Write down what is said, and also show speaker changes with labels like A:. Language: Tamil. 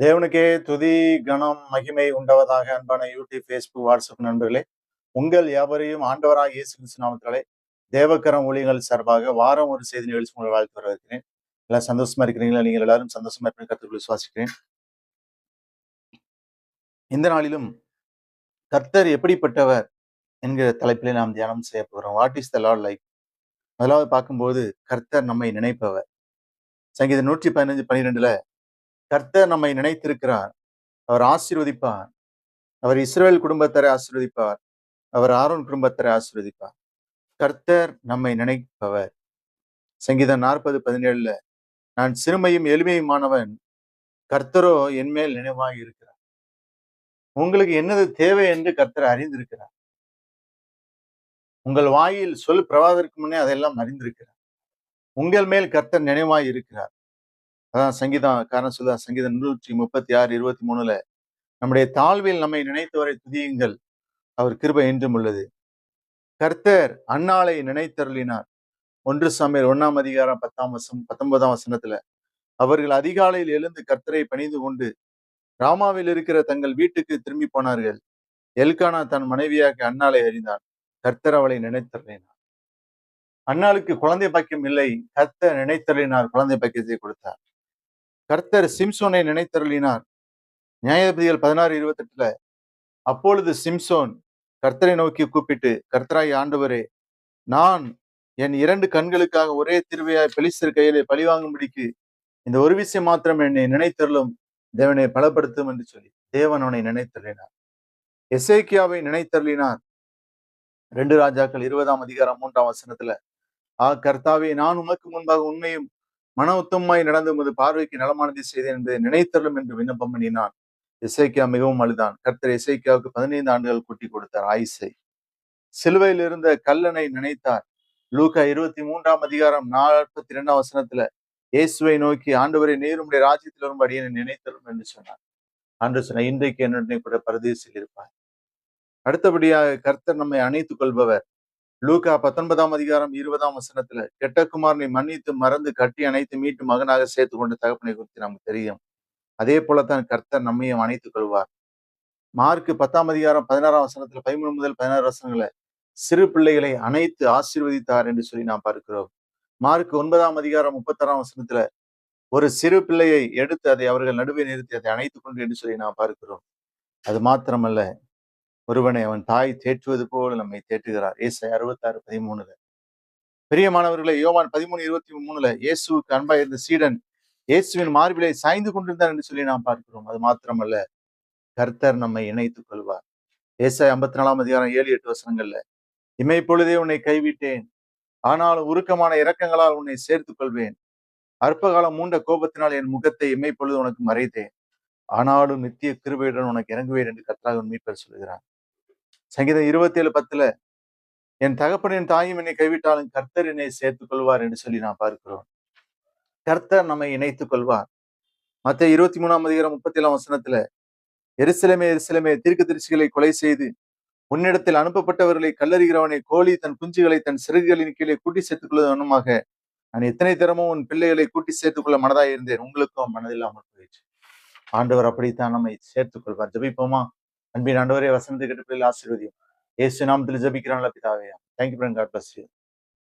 A: தேவனுக்கே துதி, கனம், மகிமை உண்டாவதாக. அன்பான யூடியூப், ஃபேஸ்புக், வாட்ஸ்அப் நண்பர்களே, உங்கள் யாவரையும் ஆண்டவராக இயேசு கிறிஸ்து நாமத்தினாலே தேவக்கரம் ஊழியங்கள் சார்பாக வாரம் ஒரு செய்தி நிகழ்ச்சி உங்களை வாழ்த்து வரவேற்கிறேன். எல்லாம் சந்தோஷமா இருக்கிறீங்களா? நீங்கள் எல்லாரும் சந்தோஷமா இருப்பீங்க கர்த்தருக்குள் விசுவாசிக்கிறேன். இந்த நாளிலும் கர்த்தர் எப்படிப்பட்டவர் என்கிற தலைப்பிலே நாம் தியானம் செய்ய போகிறோம். What is the Lord like? முதலாவது பார்க்கும்போது கர்த்தர் நம்மை நினைப்பவர். சங்கீதம் 115:12 கர்த்தர் நம்மை நினைத்திருக்கிறார், அவர் ஆசீர்வதிப்பார், அவர் இஸ்ரவேல் குடும்பத்தரை ஆசீர்வதிப்பார், அவர் ஆரோன் குடும்பத்தரை ஆசீர்வதிப்பார். கர்த்தர் நம்மை நினைப்பவர். சங்கீதம் 40:17 நான் சிறுமையும் எளிமையுமானவன், கர்த்தரோ என் மேல் நினைவாக இருக்கிறார். உங்களுக்கு என்னது தேவை என்று கர்த்தர் அறிந்திருக்கிறார். உங்கள் வாயில் சொல் பிரவாதற்கு முன்னே அதெல்லாம் அறிந்திருக்கிறார். உங்கள் மேல் கர்த்தர் நினைவாய் இருக்கிறார். அதான் சங்கீதம் 136:23 நம்முடைய தாழ்வில் நம்மை நினைத்தவரை துதியுங்கள், அவர் கிருபை என்றும் உள்ளது. கர்த்தர் அன்னாளை நினைத்தருளினார். 1 சாமுவேல் 1:10 அவர்கள் அதிகாலையில் எழுந்து கர்த்தரை பணிந்து கொண்டு ராமாவில் இருக்கிற தங்கள் வீட்டுக்கு திரும்பி போனார்கள். எல்கானா தன் மனைவியாக அன்னாளை அறிந்தான். கர்த்தர் அவளை நினைத்தருளினார். அன்னாளுக்கு குழந்தை பாக்கியம் இல்லை, கர்த்தர் நினைத்தருளினார், குழந்தை பாக்கியத்தை கொடுத்தார். கர்த்தர் சிம்சோனை நினைத்தருளினார். நியாயாதிபதிகள் 16:28 அப்பொழுது சிம்சோன் கர்த்தரை நோக்கி கூப்பிட்டு, கர்த்தராய் ஆண்டவரே, நான் என் 2 கண்களுக்காக ஒரே திருவையாய் பெலிஸ்தர் கையிலே பழிவாங்கும்படிக்கு இந்த ஒரு விஷயம் மாத்திரம் என்னை நினைத்தருளும், தேவனை பலப்படுத்தும் என்று சொல்லி தேவன் அவனை நினைத்தருளினார். எசேக்கியாவை நினைத்தருளினார். 2 ராஜாக்கள் 20:3 கர்த்தாவே, நான் உமக்கு முன்பாக உண்மையும் மன உத்தமாய் நடந்து உமது பார்வைக்கு நலமானதை செய்தேன் என்பதை நினைத்தருளும் என்று விண்ணப்பம் பண்ணினான். எசேக்கியா மிகவும் அழுதான். கர்த்தர் எசேக்கியாவுக்கு 15 ஆண்டுகள் கூட்டி கொடுத்தார் ஆயுசை. சிலுவையில் இருந்த கல்லனை நினைத்தார். லூக்கா 23:42 இயேசுவை நோக்கி, ஆண்டவரை நீர் உம்முடைய ராஜ்யத்தில் வரும்படி என்னை நினைத்தரும் என்று சொன்னார். ஆண்டு சொன்ன, இன்றைக்கு என்னுடனே கூட பரதேசில் இருப்பார். அடுத்தபடியாக கர்த்தர் நம்மை அணைத்துக் கொள்பவர். லூக்கா 19:20 கெட்ட குமாரனை மன்னித்து மறந்து கட்டி அணைத்து மீட்டு மகனாக சேர்த்து கொண்ட தகப்பனை குறித்து நமக்கு தெரியும். அதே போலத்தான் கர்த்தர் நம்மையும் அணைத்துக் கொள்வார். மார்க் 10:16 13 முதல் 16 சிறு பிள்ளைகளை அணைத்து ஆசீர்வதித்தார் என்று சொல்லி நாம் பார்க்கிறோம். மார்க் 9:36 ஒரு சிறு பிள்ளையை எடுத்து அதை அவர்கள் நடுவே நிறுத்தி அதை அணைத்துக் கொண்டு என்று சொல்லி நாம் பார்க்கிறோம். அது மாத்திரமல்ல, ஒருவனை அவன் தாய் தேற்றுவது போல நம்மை தேற்றுகிறார். ஏசாயா 66:13 பிரியமானவர்களை, யோவான் 13:23 இயேசுவுக்கு அன்பாய் இருந்த சீடன் இயேசுவின் மார்பிலை சாய்ந்து கொண்டிருந்தார் என்று சொல்லி நாம் பார்க்கிறோம். அது மாத்திரமல்ல, கர்த்தர் நம்மை இணைத்துக் கொள்வார். ஏசாயா 54:7-8 இமைப்பொழுதே உன்னை கைவிட்டேன், ஆனாலும் உருக்கமான இரக்கங்களால் உன்னை சேர்த்துக் கொள்வேன். அற்பகாலம் மூண்ட கோபத்தினால் என் முகத்தை இமைப்பொழுது உனக்கு மறைத்தேன், ஆனாலும் நித்திய கிருபையுடன் உனக்கு இறங்குவேன் என்று கர்த்தராகிய மீட்பர் சொல்கிறார். சங்கீதம் 27:10 என் தகப்பனின் தாயும் என்னை கைவிட்டாலும் கர்த்தர் என்னை சேர்த்துக் கொள்வார் என்று சொல்லி நாம் பார்க்கிறோம். கர்த்தர் நம்மை இணைத்துக் கொள்வார். மத்தேயு 23:37 எருசலேமே எருசலேமே, தீர்க்கதரிசிகளை கொலை செய்து உன்னிடத்தில் அனுப்பப்பட்டவர்களை கல்லறிகிறவனை, கோழி தன் குஞ்சுகளை தன் சிறகுகளின் கீழே கூட்டி சேர்த்துக் கொள்வது வண்ணமாக நான் எத்தனை தினமும் உன் பிள்ளைகளை கூட்டி சேர்த்துக் கொள்ள மனதாய் இருந்தேன், உங்களுக்கும் மனதில்லாமல் போயிடுச்சு. ஆண்டவர் அப்படித்தான் நம்மை சேர்த்துக் கொள்வார். ஜெபிப்போமா? அன்பின் ஆண்டவரே, வசனத்தை கேட்ட பிள்ளைகள் ஆசீர்வதியும். இயேசு நாமத்தில் ஜெபிக்கிறோம் பிதாவே. தேங்க்யூ. God bless you.